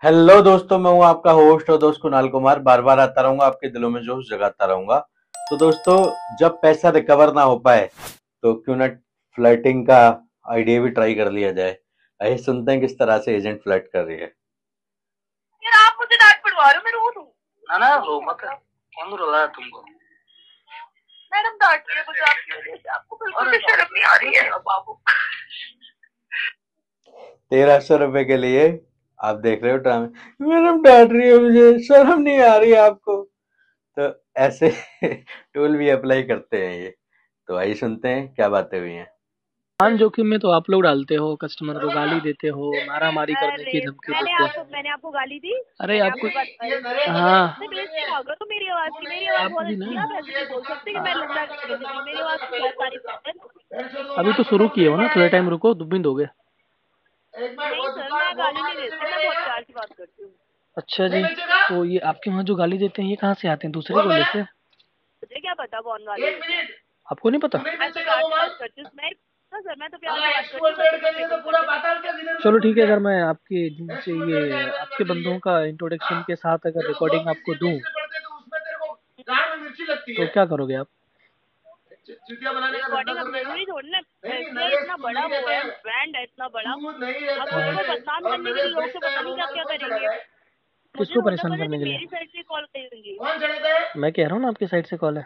Hello दोस्तों, मैं हूं आपका होस्ट और दोस्त कुणाल कुमार। बार बार आता रहूंगा, आपके दिलों में जोश जगाता रहूंगा। तो दोस्तों, जब पैसा रिकवर ना हो पाए तो क्यों ना फ्लर्टिंग का आइडिया भी ट्राई कर लिया जाए। आइए सुनते हैं किस तरह से एजेंट फ्लर्ट कर रही है। यार आप मुझे डांट पड़वा रहे हो, मैं रो दूं? ना ना रो मत। कौन रुलाया तुमको? मैडम डांट रही है मुझे आपकी वजह से। आपको बिल्कुल भी शर्म नहीं आ रही है बाबू? 1300 रुपए के लिए आप देख रहे हो ड्रामे। मैडम डांट रही है मुझे, शर्म नहीं आ रही है आपको? तो ऐसे टूल भी अप्लाई करते हैं ये। तो आइए सुनते हैं क्या बातें हुई हैं। जान जोखिम में तो आप लोग डालते हो, कस्टमर को गाली देते हो, मारामारी करने की अरे धमकी देते हो। मैंने आपको गाली दी? अरे मैंने आपको आपको गाली? हाँ, मैं बेइज्जती भाग रहा हूँ मेरी आवाज की। मेरी आवाज आप बहुत भी अच्छी है, ना आप ऐसे नहीं बोल सकते कि मैं लंबा करके दे रही हूँ। मेरी आवाज की बहुत तारीफ करते हैं। अभी तो शुरू किए हो ना, थोड़ा टाइम रुको, दुब भी दोगे। नहीं सर, मैं गाली नहीं देती, मैं बहुत प्यार से बात करती हूँ। अच्छा जी, तो ये आपके वहाँ जो गाली देते हैं ये कहाँ से आते हैं, दूसरे बोले से? मुझे क्या पता कौन गाली देता है? आपको नहीं पता? मैं तो प्यार से बात करती हूँ। मैं ना सर, मैं तो प्यार से बात करती हूँ, कस्टमर पेमेंट कर देते हैं। चलो ठीक है, अगर मैं आपके जिनसे ये आपके बंदों का इंट्रोडक्शन के साथ अगर रिकॉर्डिंग आपको दूं तो क्या करोगे आप? रिकॉर्डिंग अब जरूरी थोड़ी ना। एसबीआई इतना बड़ा वो है, ब्रांड है इतना बड़ा। अब उसको बदनाम करने के लिए लोग तो पता नहीं क्या क्या करेंगे। मुझे किसको हो परेशान सकता है करने कि के लिए? मेरी साइड से कॉल करेंगी। मैं कह रहा हूँ ना, आपकी साइड से कॉल है।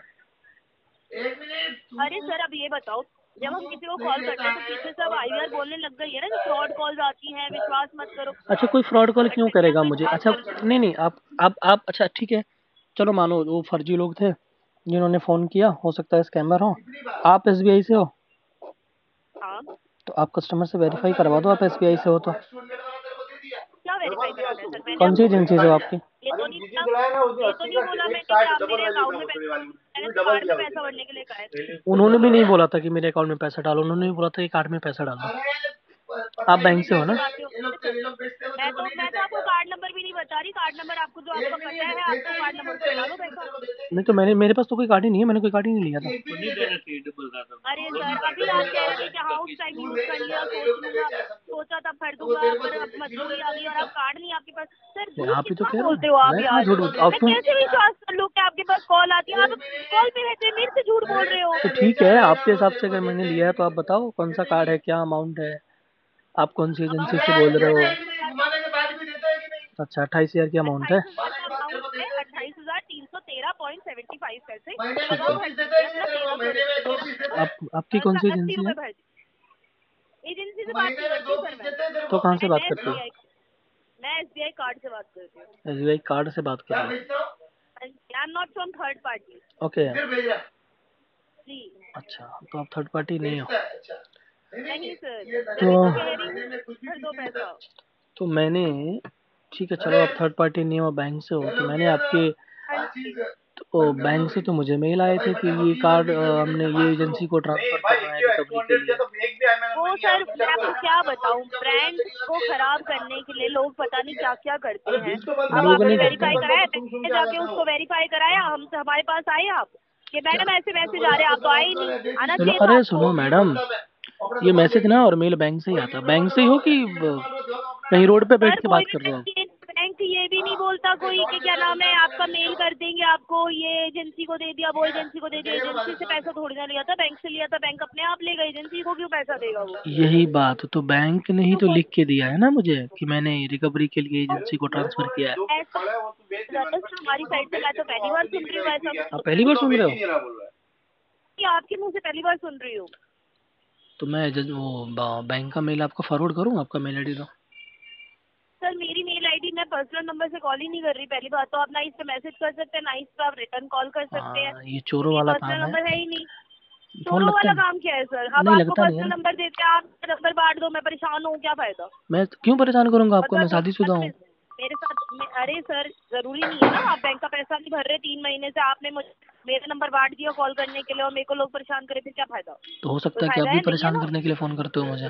अरे सर, अब ये बताओ, जब हम किसी को कॉल करते हैं तो पीछे से अब आईवीआर बोलने लग गई है ना, जो फ्रॉड कॉल्स आती हैं, विश्वास मत करो। अच्छा, कोई फ्रॉड कॉल क्यों ठगिया करेगा तो मुझे? विश्वास अच्छा, करते हैं। नहीं नहीं, आप अच्छा ठीक है, चलो मानो वो फर्जी लोग थे जिन्होंने फ़ोन किया, हो सकता है स्कैमर हो। आप एसबीआई से हो हाँ, तो आप कस्टमर से वेरीफाई करवा दो, आप एसबीआई से हो तो। क्या वेरीफाई कराना है सर? मैंने कौन सी आपको एजेंसी से हो आपकी? ये तो नहीं बोला, ये तो नहीं बोला मैंने कि आप मेरे अकाउंट में पैसा। मैंने तो कार्ड में पैसा भरने के लिए कहा है। उन्होंने भी नहीं बोला था कि मेरे अकाउंट में पैसा डालो, उन्होंने भी बोला था कि कार्ड में पैसा डालो। आप बैंक से हो ना? बातें होती हैं सर। मैं तो आपको कार्ड नंबर भी नहीं बता रही। कार्ड नंबर आपको जो आपका पता है, आप तो कार्ड नंबर उस पर डालो पैसा। नहीं तो मेरे पास तो कोई कार्ड ही नहीं है, मैंने कोई कार्ड ही नहीं लिया था। अरे सर, अभी आप कह रहे थे कि हाँ उस टाइम यूज कर लिया, सोच लूंगा, सोचा तब कर दूंगा, पर अब मजबूरी आ गई और अब कार्ड नहीं है आपके पास। सर मैं झूठ आप ही तो कितना कह रहा बोलते हो हूँ, आप मैं कहाँ यार? झूठ बोलता अब मैं तुम। कैसे विश्वास कर लूं कि आपके पास कॉल आती है? आप कॉल पे रहते हैं, मेरे से झूठ बोल रहे हो। तो ठीक है, आपके हिसाब से अगर मैंने लिया है तो आप बताओ कौन सा कार्ड है, क्या अमाउंट है, आप कौन सी अमाउंट एजेंसी से है बोल रहे हो? 28,000 का। अच्छा, 28,000 की अमाउंट है। 28,000 का अमाउंट है, 28,313.75 पैसे। ठीक बताओ है, भर दीजिए अपना 1300 रुपये। आपकी कौन सी 80 एजेंसी है? रुपये भर दीजिए। एजेंसी से बात नहीं करती सर मैं। तो कहाँ से बात मैं करते एसबीआई, हो? मैं एसबीआई कार्ड से बात करती हूँ। एसबीआई कार्ड से बात कर रहे हो? I am not from third party. Okay. जी। अच्छा, तो आप थर्ड पार्टी नहीं हो? नहीं सर, तो तभी तो कह रही हूँ भर दो पैसा। तो मैंने ठीक है, चलो आप थर्ड पार्टी नहीं हो, बैंक से हो, तो मैंने आपके हाँ जी। तो बैंक से तो मुझे मेल आए थे कि ये कार्ड हमने ये एजेंसी को ट्रांसफर करना है रिकवरी के लिए। वो सर, मैं आपको क्या बताऊं, ब्रांड को खराब करने के लिए लोग पता नहीं क्या क्या करते हैं। अब लोग आपने नहीं करते वेरीफाई कराया, हैं। मैंने जाके उसको वेरीफाई कराया, हम हमारे पास आए आप कि मैडम ऐसे मैसेज आ रहे हैं, आप तो आए ही नहीं। आना चलो, चाहिए था अरे आपको। सुनो मैडम, ये मैसेज ना और मेल बैंक से ही आता है। बैंक से ही हो कि कहीं रोड पे बैठ सर के कोई बात भी कर रहे हो? बैंक, बैंक ये भी नहीं बोलता कोई कि क्या नाम है आपका, मेल कर देंगे आपको, ये एजेंसी को दे दिया, वो एजेंसी को दे दिया। एजेंसी से पैसा थोड़ी ना लिया था, बैंक से लिया था। बैंक अपने आप लेगा, एजेंसी को क्यों पैसा देगा वो? यही बात तो बैंक ने ही तो लिख के दिया है ना मुझे कि मैंने रिकवरी के लिए एजेंसी को ट्रांसफर किया है। ऐसा दरअसल हमारी साइड से मैं तो पहली बार सुन रही हूँ ऐसा कुछ। आप पहली बार सुन रहे हो? कि आपके मुंह से पहली बार सुन रही हूँ। तो मैं बैंक का मेल आपको फॉरवर्ड करूँ, आपका मेल आईडी दो। सर मेरी मेल आईडी, मैं पर्सनल नंबर से कॉल ही नहीं कर रही। पहली बात तो आप ना इस पे मैसेज कर सकते हैं, ना इस पे आप रिटर्न कॉल कर सकते हैं, ये चोरों क्योंकि ये वाला पर्सनल काम है। नंबर है ही नहीं। फोन चोरों लगता वाला नहीं? काम क्या है सर? अब नहीं आपको लगता नहीं है पर्सनल ना। नंबर देते हैं, आप नंबर बांट दो, मैं परेशान हूँ, क्या फायदा? मैं क्यों परेशान करूंगा आपको, मतलब मैं शादीशुदा हूँ। मेरे साथ अरे सर, जरूरी नहीं है ना, आप बैंक का पैसा नहीं भर रहे 3 महीने से, आपने मुझे मेरा नंबर बांट दिया कॉल करने के लिए और मेरे को लोग परेशान करे, फिर क्या फायदा? तो हो कोई सकता है कि आप फायदा भी है? नहीं है परेशान ना। करने के लिए फोन करते हो मुझे।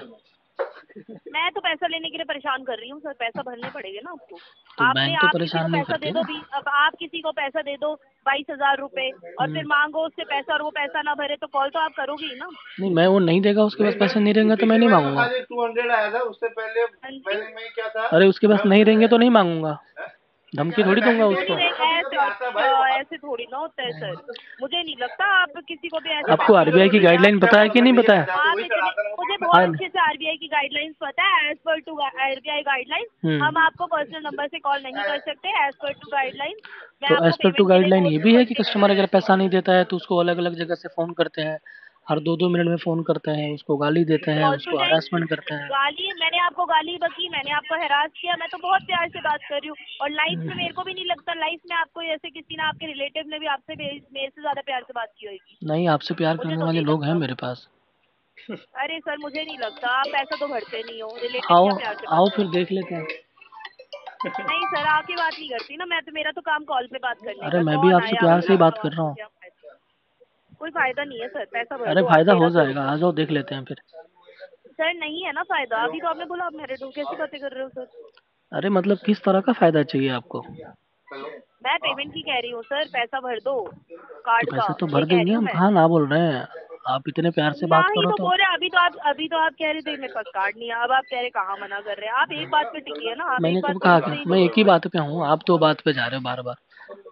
मैं तो पैसा लेने के लिए परेशान कर रही हूँ सर, पैसा भरने पड़ेंगे ना आपको। तो आपने बैंक तो आप किसी परेशान को नहीं पैसा करती दे दो ना। भी, अब आप किसी को पैसा दे दो 22,000 रुपए और फिर मांगो उससे पैसा और वो पैसा ना भरे, तो कॉल तो आप करोगे ही ना। नहीं, मैं वो नहीं देगा, उसके पास पैसे नहीं रहेंगे तो मैं नहीं मांगूंगा। 200 आया था उससे पहले। हाँ जी। पहले में क्या था? अरे उसके पास नहीं रहेंगे तो नहीं मांगूंगा, धमकी थोड़ी दूंगा क्यों उसको। नहीं रहेगा? ऐसे ऐसे थोड़ी ना होता है सर, मुझे नहीं लगता आप किसी को भी ऐसे आपको पैसे आरबीआई की दोगे। गाइडलाइन पता है कि नहीं पता है? आप इतने, मुझे बहुत हाँ। अच्छे से आरबीआई की गाइडलाइंस पता है। As per to RBI guidelines हम आपको पर्सनल नंबर से कॉल नहीं कर सकते। एज पर टू गाइडलाइंस मैं तो आपको एज पर टू पेमेंट के लिए गाइडलाइन फोर्स ये भी है कि करती कस्टमर नहीं अगर है। पैसा नहीं देता है तो उसको अलग अलग जगह से फोन करते हैं, हर 2-2 मिनट में फोन करते हैं, उसको गाली देते हैं, कॉल तो उसको जाएगी, हरासमेंट करते हैं। गाली, मैंने आपको गाली बकी, मैंने आपको हैरास किया, मैं तो बहुत प्यार से बात कर रही हूँ। और लाइफ में मेरे को भी नहीं लगता लाइफ में आपको ऐसे किसी ने, आपके रिलेटिव ने भी आपसे मेरे से ज्यादा प्यार से बात की होगी। नहीं, आपसे प्यार मुझे करने तो वाले नहीं लोग हैं लगता। मेरे पास। अरे सर मुझे नहीं लगता, आप पैसा तो भरते नहीं हो, रिलेटिव आओ क्या प्यार से बात आओ फिर करते देख लेते हैं। हैं। नहीं सर, आपकी बात नहीं करती ना मैं, तो मेरा तो काम कॉल पे बात करने अरे का, मैं भी कौन आपसे आया प्यार से ही क्या बात हुआ, कर रहा हूँ। क्या फायदा? कोई फायदा नहीं है सर, पैसा भर अरे दो आप फायदा हो 1300 जाएगा, रुपए। आ जाओ देख लेते हैं फिर। सर नहीं है ना फायदा, अभी तो आपने बोला आप मैरिड हो, कैसी बातें कर रहे हो सर? अरे मतलब किस तरह का फायदा चाहिए आपको? मैं पेमेंट की कह रही हूँ सर, पैसा भर दो तो कार्ड का, पैसे तो ये भर कह रही देंगे हूँ हम, मैं। कहाँ ना बोल रहे हैं। आप इतने प्यार से ना बात ही करो तो तो। बोल रहे, अभी तो आप कह रहे थे मेरे पास कार्ड नहीं है, अब आप कह रहे कहाँ मना कर रहे हैं। आप एक बात पे टिकी है ना, आप मैंने एक बात कब पे कहा मुझसे कि ही मैं एक ही बोलोगे। बात पे हूँ, आप तो बात पे जा रहे हो बार बार।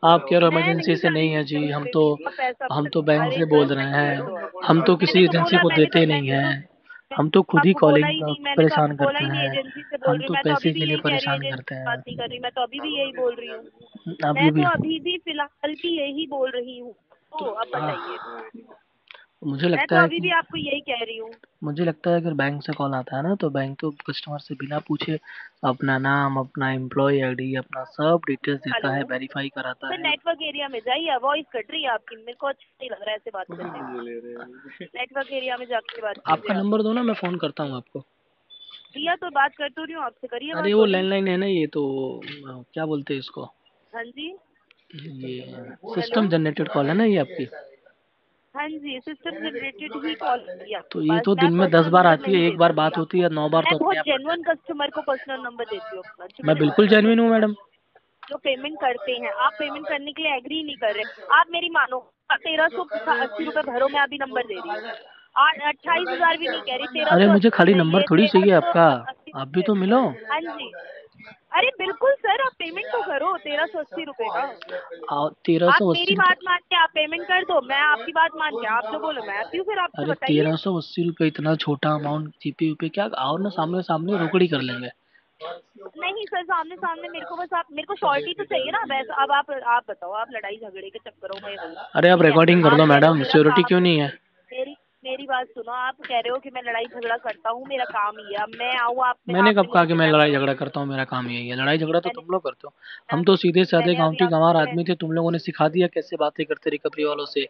आप कह रहे हो मैं इमरजेंसी नहीं से जा नहीं रही है जी, सर पे भी, आप पैसा हम भर, तो बैंक अरे से सर बोल रहे नहीं है हैं, तो। हम तो किसी मैंने तो एजेंसी बोला, को देते नहीं हैं, मैंने हम तो तो खुद ही आपको बोला कॉलिंग ही नहीं, मैंने तो परेशान आपको बोला करते ही नहीं हैं, एजेंसी से बोल हम रही हूँ। तो मैं तो अभी पैसे भी के लिए यही कह रही हूँ, परेशान एजेंसी करते से बात हैं। नहीं कर रही, मैं तो अभी भी यही बोल रही हूँ। अब मैं ये तो भी अभी भी फिलहाल भी यही बोल रही हूँ, तो अब बताइए। मुझे मैं लगता तो है अभी भी कि आपको यही कह रही हूँ। मुझे लगता है अगर बैंक से कॉल आता है ना, तो बैंक तो कस्टमर से बिना पूछे अपना नाम, अपना एम्प्लॉय आईडी, अपना सब डिटेल्स देता हेलो है, वेरीफाई कराता सर, है। नेटवर्क एरिया में जाइए, वॉइस कट रही है आपकी, मेरे को अच्छा नहीं लग रहा है ऐसे बात करने में। नेटवर्क एरिया में जाके बात कीजिए आपका आप। नंबर दो ना, मैं फोन करता हूँ आपको। दिया तो बात कर तो रही हूँ आपसे, करिए अरे बात वो बोलिए। लैंडलाइन है ना, ये तो क्या बोलते हैं इसको, हाँ जी। ये हेलो। सिस्टम जनरेटेड कॉल है ना ये आपकी। हाँ जी, सिस्टम जनरेटेड ही कॉल किया तो आपके ये पास, तो मैं दिन में दस पर्सनल बार नंबर आती है, नहीं एक दे बार सकती बात होती आपको। है, 9 बार मैं तो अपने बहुत आप कट जेन्युइन जाती कस्टमर को पर्सनल नंबर देती हूँ अपना, जो है। मैं मेरे बिल्कुल साथ करते जेन्युइन हूँ हैं, मैडम। जो पेमेंट करते हैं। आप पेमेंट करने के लिए एग्री नहीं कर रहे, आप मेरी मानो, 1380 रुपए भरो, मैं अभी नंबर दे रही हूँ। 28,000 भी नहीं कह रही, तेरह अरे सौ मुझे अस्सी खाली है नंबर ये, थोड़ी चाहिए तेरह सौ आपका, अस्सी आप भी रुपए तो मिलो। हाँ जी। अरे बिल्कुल सर, आप पेमेंट तो करो 1380 रुपए का। तेरह आप सौ मेरी अस्सी बात मान के आप पेमेंट कर दो, मैं आपकी बात मान के, आप जो बोलो मैं आती हूँ फिर आपसे, अरे बताइए। 1380 रुपये इतना छोटा अमाउंट, जीपे पे क्या, आओ ना सामने सामने रोकड़ी कर लेंगे। नहीं सर, सामने सामने मेरे को बस, आप मेरे को शॉर्टी तो चाहिए ना वैसा। अब आप बताओ, आप लड़ाई झगड़े के चक्करों में हो, अरे आप ठीक है? रिकॉर्डिंग कर आप दो कह रहे हो मैडम, मेरा सिक्योरिटी काम, क्यों नहीं है? मेरी मेरी बात सुनो, आप कह रहे हो कि मैं लड़ाई झगड़ा करता हूँ, मेरा काम ही है। अब मैं आऊँ मैंने आपने कब कहा मुझे कि मैं किडनैप लड़ाई झगड़ा करोगे? करता हूँ, मेरा काम यही है, लड़ाई झगड़ा तो मैंने तुम लोग करते हो। हम तो सीधे साधे मैंने गाँव अभी की गंवार आपसे, आदमी थे, तुम लोगों ने सिखा दिया कैसे बातें करते रिकवरी वालों से,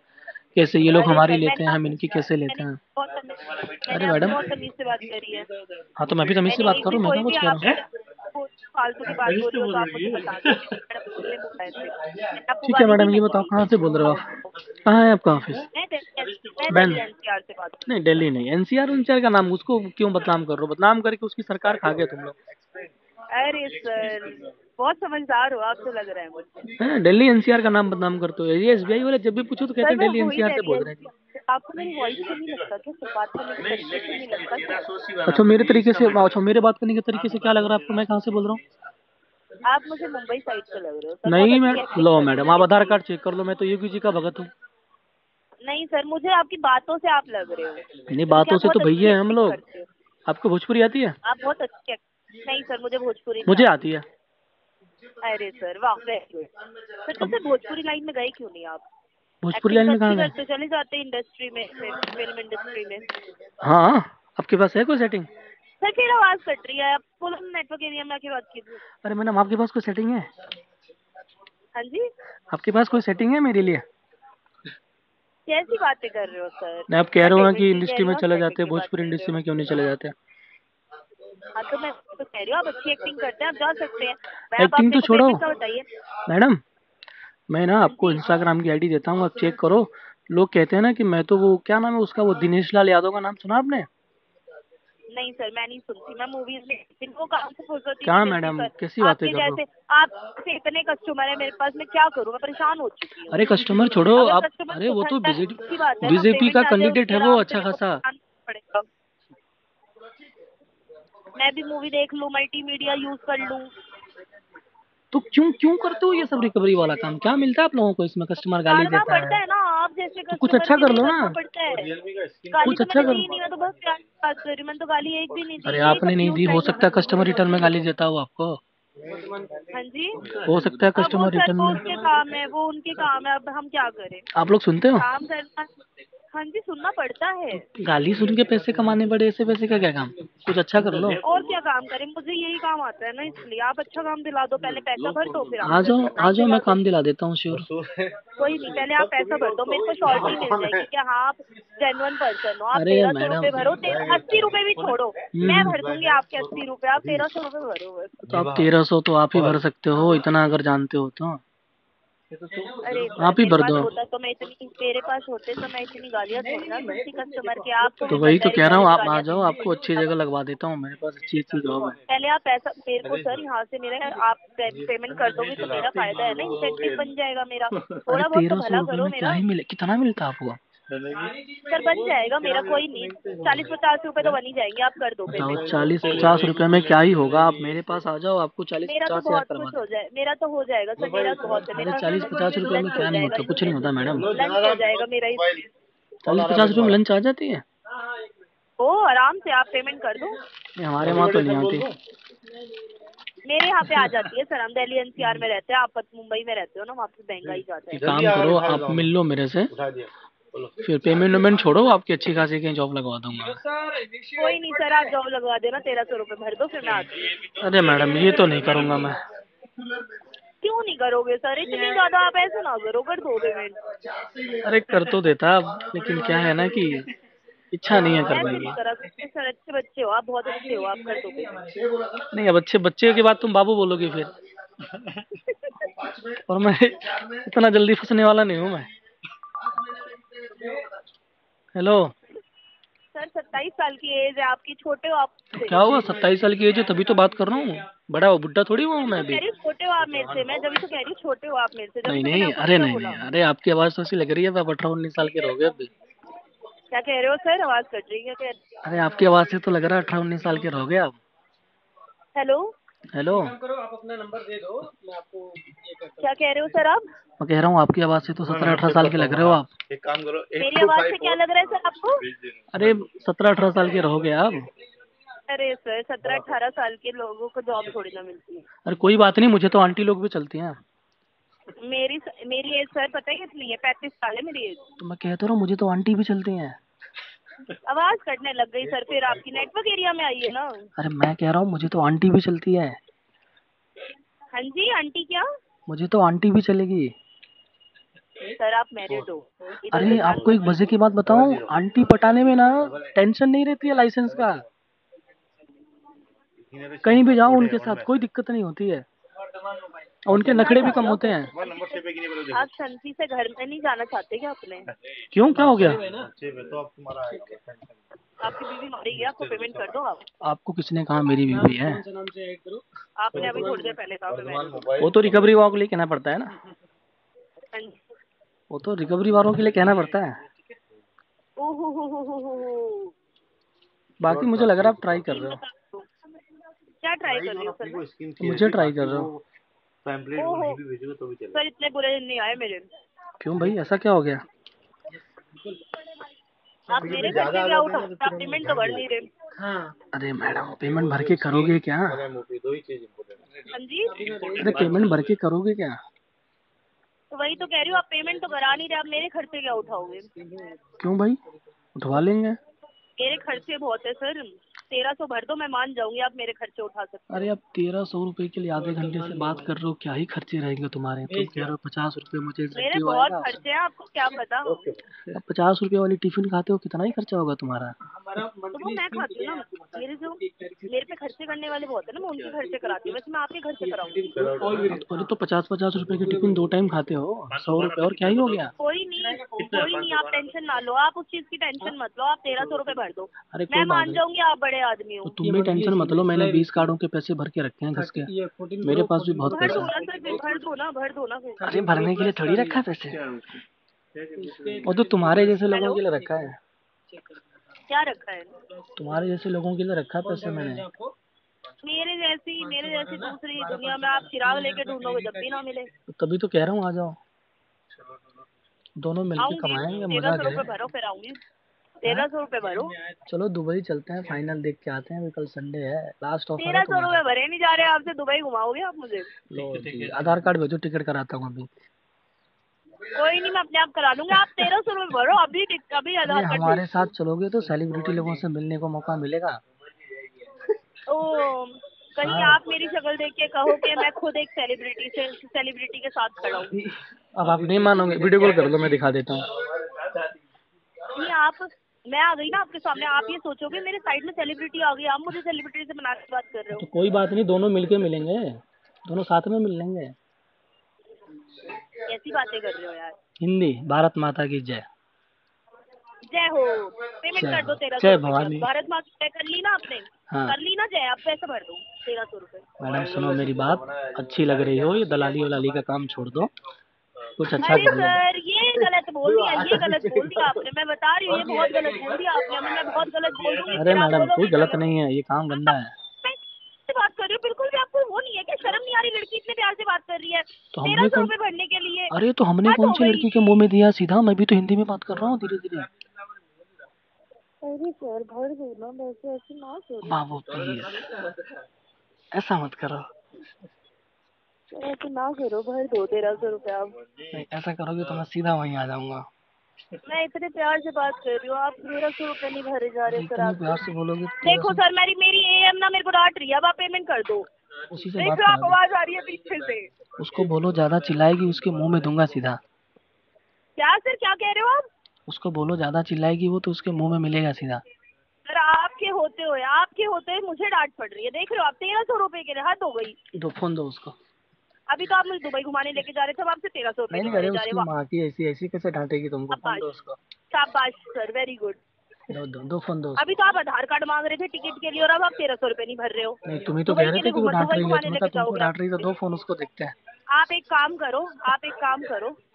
कैसे ये लोग अरे हमारी सर लेते हैं, हम इनकी कैसे लेते मैंने हैं। बहुत मैंने अरे आपसे मैडम, बहुत तमीज से बात करी है। हाँ तो मैं भी तमीज से मैंने बात एक भी करूँ, मैं क्या कोई भी कुछ कह रहा आपसे हूँ। कोई फालतू की बात बोली हो तो आप मुझे बता दीजिए, मैडम किसने बोला है ऐसे? मैंने आपको ठीक है गाली दी मैडम, ये मैंने बताओ दी? कहाँ से बोल रहे हो आप, कहाँ है आपका ऑफिस? मैं बैंड? दिल्ली एनसीआर से बात कर नहीं रही हूँ। दिल्ली नहीं, एनसीआर उनसीआर का नाम उसको क्यों बदनाम कर रहे हो, बदनाम करके उसकी सरकार खा गए तुम लोग। अरे सर, बहुत समझदार हो आप तो, लग रहा है मुझे। हैं, दिल्ली एनसीआर का नाम बदनाम करते हो, ये एसबीआई वाले जब भी पूछो तो कहते सर हैं मैं दिल्ली हो ही एनसीआर से दिल्ली बोल रहे हैं जी। एनसीआर, आपको मेरी वॉइस से नहीं लगता क्या सर? बात करने के तरीके से नहीं लगता क्या? अच्छा मेरे तरीके से, अच्छा मेरे बात करने के तरीके से क्या लग रहा है आपको, मैं कहाँ से बोल रहा हूँ? आप मुझे मुंबई साइड से लग रहे हो सर, बहुत नहीं अच्छी मैडम, एक्टिंग लो करते मैडम हैं आप आधार दिल्ली। कार्ड चेक कर लो, मैं तो योगी जी का भगत हूँ। नहीं सर, मुझे आपकी बातों से आप लग रहे हो, नहीं क्योंकि बातों आप से तो बहुत अच्छी भैया हैं हम एक्टिंग लोग। करते हो। आपको भोजपुरी आती है? आप बहुत अच्छी नहीं सर, मुझे भोजपुरी नहीं मुझे आती। आती है। अरे सर वाह, वेरी गुड सर। तो फिर भोजपुरी लाइन में गए क्यों नहीं आप? भोजपुरी एक्टिंग लाइन तो में अच्छी कहाँ गए? करते, चले जाते इंडस्ट्री में, फिल्म इंडस्ट्री में। हाँ, आपके पास है कोई सेटिंग? सर फिर आवाज कट रही है, आप बोलो नेटवर्क एरिया में आके बात कीजिए। अरे मैडम आपके पास कोई सेटिंग है? हाँ जी, आपके पास कोई सेटिंग है मेरे लिए? कैसी बातें कर रहे हो सर? नहीं, आप कह मैं रहे हो ना पेमेंट कि की कह इंडस्ट्री रही में हूँ, चले सेटिंग जाते हैं, की बात भोजपुरी कर रहे इंडस्ट्री हो। में क्यों नहीं चले जाते? हाँ तो मैं तो कह रही हूँ, आप अच्छी एक्टिंग करते हैं, आप जा सकते हैं। मैं अब आप एक्टिंग मेरे तो को छोड़ो पेमेंट का बताइए। मैडम, मैं ना हाँ आपको जी। इंस्टाग्राम की आईडी देता हूँ, आप चेक करो। लोग कहते हैं ना कि मैं तो, वो क्या नाम है उसका, वो दिनेश लाल यादव का नाम सुना आपने? नहीं सर, मैं नहीं सुनती, मैं मूवीज में इनको काम से फुर्सत क्या मैडम कैसी बातें कर रहे हो? आपसे इतने कस्टमर है मेरे पास, मैं क्या करूँ, मैं परेशान हो चुकी हूँ। अरे कस्टमर छोड़ो अगर आप, कस्टमर अरे वो तो अच्छी बात है ना, बीजेपी पेमेंट का आ जाए कैंडिडेट उसके है वो आराम से, अच्छा मेरे को खासा। परेशान पड़ेगा। मैं भी मूवी देख लूँ, मल्टीमीडिया यूज कर लूँ। तो क्यों क्यों करते हो ये सब रिकवरी वाला काम? क्या मिलता है आप लोगों को इसमें? कस्टमर गाली करना देता पड़ता है है ना, आप जैसे तो कुछ कस्टमर अच्छा के कर लिए लो करना ना, पड़ता है। गाली कुछ तो अच्छा मैंने कर दी लो। नहीं, मैं तो बहुत प्यार से बात कर रही हूँ, मैंने तो गाली एक भी नहीं दी, अरे यही आपने नहीं कंफ्यूज दी, हो टाइम सकता है कस्टमर रिटर्न में गाली देता हो आपको। हाँ जी। हो सकता है अब वो कस्टमर सर, रिटर्न वो में। उनके काम है, वो उनके काम है, अब हम क्या करें। आप लोग सुनते हो? काम करना, हाँ जी, सुनना पड़ता है। गाली सुन के पैसे कमाने पड़े, ऐसे पैसे का क्या काम? कुछ अच्छा कर लो। और क्या काम करें, मुझे यही काम आता है ना, इसलिए आप अच्छा काम दिला दो, पहले पैसा भर दो, फिर आ जाओ आ जाओ, मैं दिला दो। काम दिला देता हूँ श्योर। कोई नहीं, पहले आप पैसा भर दो, मेरे को श्योरिटी मिल जाएगी कि हाँ आप जेन्युइन पर्सन हो। आप अरे 1300 रुपए मैडम, भरो, 80 रुपए भी छोड़ो, मैं भर दूंगी आपके 80 रुपए, आप 1300 रुपए भरो बस। तो आप 1300 तो आप ही भर सकते हो, इतना अगर जानते हो तो अरे सर, आप ही मेरे भर पास दो। होता तो मैं इतनी, मेरे पास होते तो मैं इतनी गालियाँ थोड़ी ना सुनती कस्टमर के। आपको तो भी वही पता तो है कह रहा हूँ, रिकवरी आप आ गालियाँ। जाओ, आपको अच्छी जगह लगवा देता हूँ, मेरे पास अच्छी अच्छी जॉब है। पहले आप पैसा मेरे को सर यहाँ से, मेरा आप पेमेंट कर दोगे तो मेरा फायदा है ना, इंसेंटिव बन जाएगा मेरा, अरे थोड़ा बहुत तो 1300 भला रुपये करो में क्या मेरा। ही मिले, कितना मिलता है आपको? सर बन जाएगा मेरा, कोई नहीं, 40-50 रुपए तो बन ही जाएंगे, आप कर दो बताओ पेमेंट। 40-50 रुपए में क्या ही होगा? आप मेरे पास आ जाओ, आपको चालीस मेरा तो पचास हजार बहुत करवा कुछ हो दें। जाए, मेरा तो हो जाएगा सर, मेरा बहुत है, अरे मेरा 40-50 रुपए में लंच हो क्या नहीं जाएगा, होता, कुछ नहीं होता मैडम। लंच हो जाएगा मेरा इसमें। 40-50 रुपए में लंच आ जाती है? ओ आराम से आप पेमेंट कर दो। नहीं, हमारे वहाँ तो नहीं आती। मेरे यहाँ पे आ जाती है सर, हम दिल्ली एनसीआर में रहते हैं, आप मुंबई में रहते हो ना, वहाँ पे महंगा ही ज्यादा है। एक काम करो, आप मिल लो मेरे से, फिर पेमेंट वेमेंट छोड़ो, आपकी अच्छी खासी कहीं जॉब लगवा दूंगा। कोई नहीं सर, आप जॉब लगवा देना, 1300 रुपए भर दो, फिर मैं आती हूँ। अरे मैडम ये तो नहीं करूँगा मैं। क्यों नहीं करोगे सर, इतनी ज्यादा आप ऐसे ना करो, कर दो पेमेंट। अरे कर तो देता, लेकिन क्या है ना कि इच्छा नहीं है ऐसे करने नहीं की। करा सर, अच्छे बच्चे हो आप, बहुत अच्छे हो, आप कर दो पेमेंट। नहीं, अब अच्छे बच्चे के बाद तुम बाबू बोलोगे फिर। और मैं इतना जल्दी फंसने वाला नहीं हूँ मैं। हेलो। सर 27 साल की एज है आपकी, छोटे हो आप तो से। क्या हुआ, 27 साल की एज है तभी तो बात कर रहा हूँ। बड़ा हो, बुढ़ा थोड़ी हुआ हूँ मैं तो कह अभी। रही हूँ छोटे हो आप मेरे से, मैं जब तो कह रही हूँ छोटे हो आप मेरे से, जब नहीं तो मैंने नहीं, आपको अरे सीधा नहीं बोला। नहीं, अरे आपकी आवाज़ तो ऐसी लग रही है आप 18-19 साल के रहोगे अभी। क्या कह रहे हो सर, आवाज कट रही है क्या? अरे आपकी आवाज़ से तो लग रहा है 18-19 साल के रहोगे आप। Hello, hello. क्या कह रहे हो सर आप? मैं कह रहा हूँ आपकी आवाज़ से तो 17-18 साल के लग रहे हो आप। एक काम करो, मेरी आवाज से क्या लग रहा है सर आपको? अरे 17-18 साल के रहोगे आप। अरे सर, 17-18 साल के लोगों को जॉब थोड़ी ना मिलती है। अरे कोई बात नहीं, मुझे तो आंटी लोग भी चलती हैं। मेरी एज सर पता है कितनी है? 35 साल है मेरी एज। तो मैं कहता रहा हूँ, मुझे तो आंटी भी चलती हैं। आवाज कटने लग गई सर, फिर आपकी नेटवर्क एरिया में आइए ना। अरे मैं कह रहा हूँ, मुझे तो आंटी भी चलती है। हाँ जी, आंटी क्या? मुझे तो आंटी भी चलेगी। सर आप मैरिड हो? इधर अरे से आपको एक मजे की बात बताऊं, आंटी पटाने में ना टेंशन नहीं रहती है लाइसेंस का। कहीं भी जाओ उनके साथ कोई दिक्कत नहीं होती है, और उनके नखरे भी कम होते हैं। आप संसी से घर में नहीं जाना चाहते क्या अपने? क्यों, क्या हो गया? आपकी बीवी मरेगी, आपको पेमेंट कर दो आप। आपको किसने कहा मेरी बीवी है? आपने अभी थोड़ी देर पहले कहा मैं। वो तो रिकवरी वालों के लिए कहना पड़ता है ना। हाँ जी। वो तो रिकवरी वालों के लिए कहना पड़ता है। ओहो, बाकी मुझे लग रहा है आप ट्राई कर रहे हो। क्या ट्राई कर रही हो सर? मुझे ट्राई कर रहे हो? ओहो सर, इतने बुरे दिन नहीं आए मेरे। क्यों भाई, ऐसा क्या हो गया? आप मेरे घर से क्या उठा, आप पेमेंट तो भर नहीं रहे। अरे मैडम, पेमेंट भर के करोगे क्या? हाँ जी, अरे पेमेंट भर के करोगे क्या? तो वही तो कह रही हूँ, आप पेमेंट तो करा नहीं रहे, आप मेरे खर्चे क्या उठाओगे? क्यों भाई, उठवा लेंगे। मेरे खर्चे बहुत है सर, 1300 भर दो, मैं मान जाऊंगी, आप मेरे खर्चे उठा सकते हो। अरे अब 1300 रुपए के लिए आधे घंटे से बात कर रहे हो, क्या ही खर्चे रहेंगे तुम्हारे? तुम कह रहे हो 50 रुपए मुझे मेरे इंसेंटिव बहुत आएगा। खर्चे हैं, आपको क्या पता। अब 50 रुपए वाली टिफिन खाते हो, कितना ही खर्चा होगा तुम्हारा? तो वो मैं खाती हूँ ना, मेरे पे खर्चे करने वाले बहुत है ना, मैं उनके खर्चे कराती हूँ, वैसे मैं आपके खर्चे कराऊंगी। अरे तो 50-50 रुपए की टिफिन 2 टाइम खाते हो, 100 रुपए और क्या ही हो गया? कोई नहीं, आप टेंशन ना लो, आप उस चीज की टेंशन मत लो, आप 1300 रुपए भर दो, अरे मैं कोई बात मान नहीं। जाऊंगी आप बड़े वाले आदमी तो हूँ। तुम भी टेंशन मत लो, मैंने 20 कार्डों के पैसे भर के रखे हैं घस के, मेरे पास भी बहुत भर पैसा दो है। ना सर, फिर भर दो ना फिर। अरे भरने के लिए थोड़ी रखा है पैसे, वो तो तुम्हारे जैसे लोगों हेलो, के लिए रखा है, क्या रखा है? तुम्हारे जैसे लोगों के लिए रखा है पैसे मैंने। मेरे जैसी दूसरी दुनिया में आप चिराग लेके ढूंढोगे जब भी ना मिले। तो तभी तो कह रहा हूँ आ जाओ, दोनों मिलके आऊंगी, कमाएंगे, मजा 1300 रुपये करें। भरो फिर आऊंगी। 1300 रुपये भरो। चलो दुबई चलते हैं, फाइनल देख के आते हैं, अभी कल संडे है, लास्ट ऑफर है 1300 तुम्हारा। रुपये भरे नहीं जा रहे आपसे, दुबई घुमाओगे आप मुझे? लो जी, आधार कार्ड भेजो, टिकट कराता हूँ अभी। कोई नहीं, मैं अपने आप करा लूंगा। आप 1300 रुपये भरो अभी, अभी अरे आधार कार्ड हमारे भेज। साथ चलोगे तो सेलिब्रिटी लोगों से मिलने को मौका मिलेगा। ओ, कहीं हाँ। आप मेरी शक्ल देख के कहो कि मैं खुद एक सेलिब्रिटी के साथ खड़ा हूँ। अब आप नहीं मानोगे, वीडियो कॉल कर लो, मैं दिखा देता हूँ। नहीं आप, मैं आ गई ना आपके सामने, आप ये सोचोगे मेरे साइड में सेलिब्रिटी आ गई, आप मुझे सेलिब्रिटी से बना के बात कर रहे हो। तो कोई बात नहीं, दोनों मिलके मिलेंगे, दोनों साथ में मिल लेंगे। कैसी बातें कर रहे हो यार। हिंदी, भारत माता की जय। जय हो। पेमेंट जय कर दो हो। 1300 जय रुपये भवानी। की। भारत माँ की जय कर ली ना आपने? हाँ। कर ली ना जय, आप पैसे भर दो 1300 रुपये। मैडम सुनो मेरी बात, अच्छी लग रही हो, ये दलाली वलाली का काम छोड़ दो, कुछ अच्छा अरे कर लो। सर, ये गलत बोल दिया आपने, मैं बता रही हूँ ये बहुत गलत बोल दिया आपने हमें। मैं बहुत गलत बोल दूंगी अरे फिर आप मैडम कोई बोलोगे गलत गलत। नहीं है, ये काम गंदा है। मैं से बात कर रही हूँ, बिल्कुल भी आपको वो नहीं है क्या? शर्म नहीं आ रही? लड़की इतने प्यार से बात कर रही है तो 1300 रुपये भरने के लिए। अरे तो हमने हद कौन हो सी गई। लड़की के मुंह में दिया सीधा, मैं भी तो हिंदी में बात कर रहा हूँ धीरे धीरे। अरे सर भर दो ना, वैसे ऐसे ना करो। बाबू प्लीज ऐसा मत करो। ऐसे ना करो, भर दो 1300 रुपये आप। नहीं ऐसा करोगे तो मैं सीधा वहीं आ जाऊंगा। मैं इतने प्यार से बात कर रही हूँ, आप 1300 रुपये नहीं भरे जा रहे सर इतने प्यार आपसे। से बोलोगे देखो सर, मेरी एएम ना मेरे को डांट रही है, अब आप पेमेंट कर दो। उसी से देख बात लो, आप करा आवाज आ रही है पीछे से। दो। उसको बोलो ज्यादा चिल्लाएगी उसके मुंह में दूंगा सीधा। क्या सर, क्या कह रहे हो आप? उसको बोलो ज्यादा चिल्लाएगी वो तो उसके मुंह में मिलेगा सीधा। सर आपके होते हुए मुझे डांट पड़ रही है, देख रहे हो आप? 1300 रुपये के लिए हद हो गई। दो फोन दो उसको। अभी तो आप मुझे दुबई घुमाने लेके जा रहे थे, अब आपसे 1300 रुपये नहीं नहीं अरे भरे जा रहे। उसकी माँ की ऐसी ऐसी कैसे डांटेगी तुमको, फोन दो उसको। शाबाश सर, वेरी गुड। दो फोन दो उसको। अभी तो आप आधार कार्ड मांग रहे थे टिकट के लिए, और अब आप 1300 रुपये नहीं भर रहे हो। नहीं तुम ही तो दुबई कह रहे के थे लिए कि वो डांट दुबई रही है, घुमाने तुम्हें कहा लेके तुमको जाओगे डांट रही है, तो दो आप। फोन उसको देखते हैं। आप एक काम करो,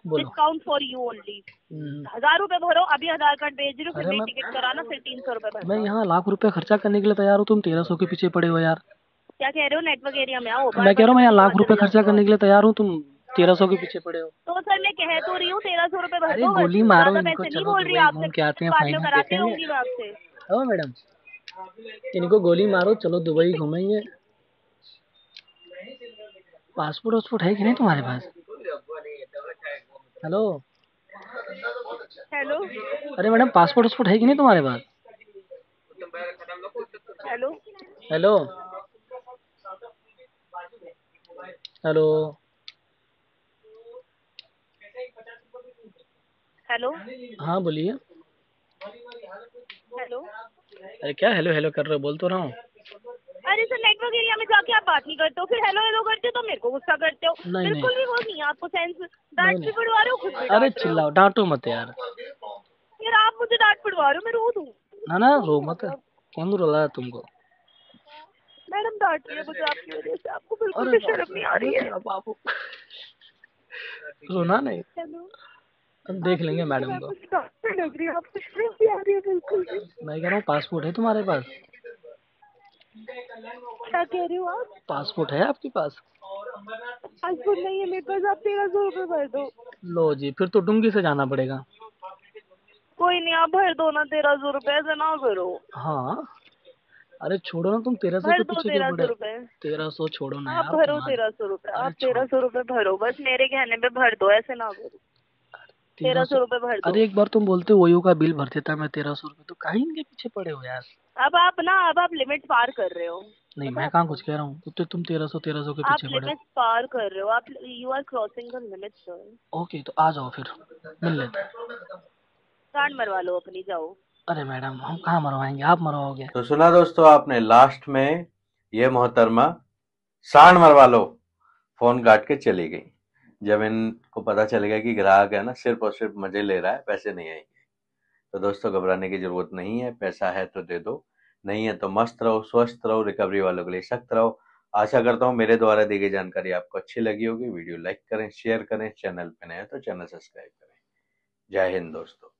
बोलो। Discount for you only. 1000 रुपये भरो, अभी आधार कार्ड भेज रही हूँ, फिर अरे मेरी मैं टिकट कराना, फिर 300 रुपये मैं भरना। यहाँ लाख रुपए खर्चा करने के लिए तैयार हूँ, तुम 1300 के पीछे पड़े हो यार। क्या कह रहे हो? नेटवर्क एरिया में आओ। मैं कह रहा हूँ मैं यहाँ लाख रुपए खर्चा करने के लिए तैयार हूँ, तुम 1300 के पीछे पड़े हो। तो सर मैं कह तो रही हूँ 1300 रुपये भर अरे दो, गोली मारो ज्यादा इनको, पैसे नहीं चलो बोल रही दुबई आपसे। घूम के आते हैं, बाद में फाइनल कराते देखेंगे। रहूंगी मैं आपसे। ओ मैडम इनको गोली मारो, चलो दुबई घूमेंगे। पासपोर्ट वासपोर्ट है कि नहीं तुम्हारे पास? हेलो हेलो अरे मैडम पासपोर्ट वासपोर्ट है कि नहीं तुम्हारे पास? हेलो हेलो हेलो हेलो हाँ बोलिए। हेलो। अरे क्या हेलो हेलो कर रहे हो, बोल तो रहा हूँ। अरे सर, नेटवर्क एरिया में जाके आप बात नहीं करते हो, फिर हेलो हेलो करते हो तो मेरे को गुस्सा करते हो। नहीं बिल्कुल नहीं भी वो नहीं है आपको सेंस। नहीं डांट भी नहीं पड़वा रहे हो, खुद भी अरे डांट रहे हो। चिल्लाओ, डांटो मत यार। यार आप मुझे डांट पड़वा रहे हो, मैं रो दूँ? ना ना रो मत, कौन रुला है तुमको? मैडम डांट रही है मुझे आपकी वजह से, आपको बिल्कुल अरे भी शर्म नहीं आ रही है। बाबू रोना नहीं, हेलो, हम देख लेंगे मैडम को। कुछ डांटने लग रही है, आपको शर्म नहीं आ रही है बिल्कुल भी? मैं कह रहा हूँ पासपोर्ट है तुम्हारे पास? क्या कह रहे हो आप? पासपोर्ट है आपके पास? पासपोर्ट नहीं है मेरे पास, आप 1300 रुपये भर दो। लो जी, फिर तो डुंगी से जाना पड़ेगा। कोई नहीं, आप भर दो ना 1300 रुपये, ऐसा ना करो। हाँ अरे छोड़ो ना, तुम 1300 भर के दो पीछे क्यों 1300 पड़े? रुपये। 1300 छोड़ो ना आप यार भरो तुम्हारे। 1300 रुपये, अरे आप छोड़ो 1300 रुपये भरो, बस मेरे कहने पे भर दो, ऐसे ना करो। 1300 रुपये भर दो। अरे एक बार तुम बोलते ओयो का बिल भर देता मैं 1300 रुपये, तो कहीं इनके पीछे पड़े हो यार। अब आप लिमिट पार कर रहे हो। नहीं मैं कहाँ कुछ कह रहा हूँ, तो तुम 1300 के आप पीछे पड़े लिमिट पार कर रहे हो, आप you are crossing the limit sir. हो। ओके तो आ जाओ फिर मिल लेते हैं। कार्ड मरवा लो अपनी, जाओ। अरे मैडम हम कहाँ मरवाएंगे, आप मरवाओगे। तो सुना दोस्तों आपने, लास्ट में ये मोहतरमा सांड मरवा लो फोन काट के चली गई। जब इनको पता चलेगा कि ग्राहक है ना सिर्फ और सिर्फ मजे ले रहा है, पैसे नहीं आएंगे। तो दोस्तों घबराने की जरूरत नहीं है, पैसा है तो दे दो, नहीं है तो मस्त रहो, स्वस्थ रहो, रिकवरी वालों के लिए सख्त रहो। आशा करता हूँ मेरे द्वारा दी गई जानकारी आपको अच्छी लगी होगी। वीडियो लाइक करें, शेयर करें, चैनल पे नए हैं तो चैनल सब्सक्राइब करें। जय हिंद दोस्तों।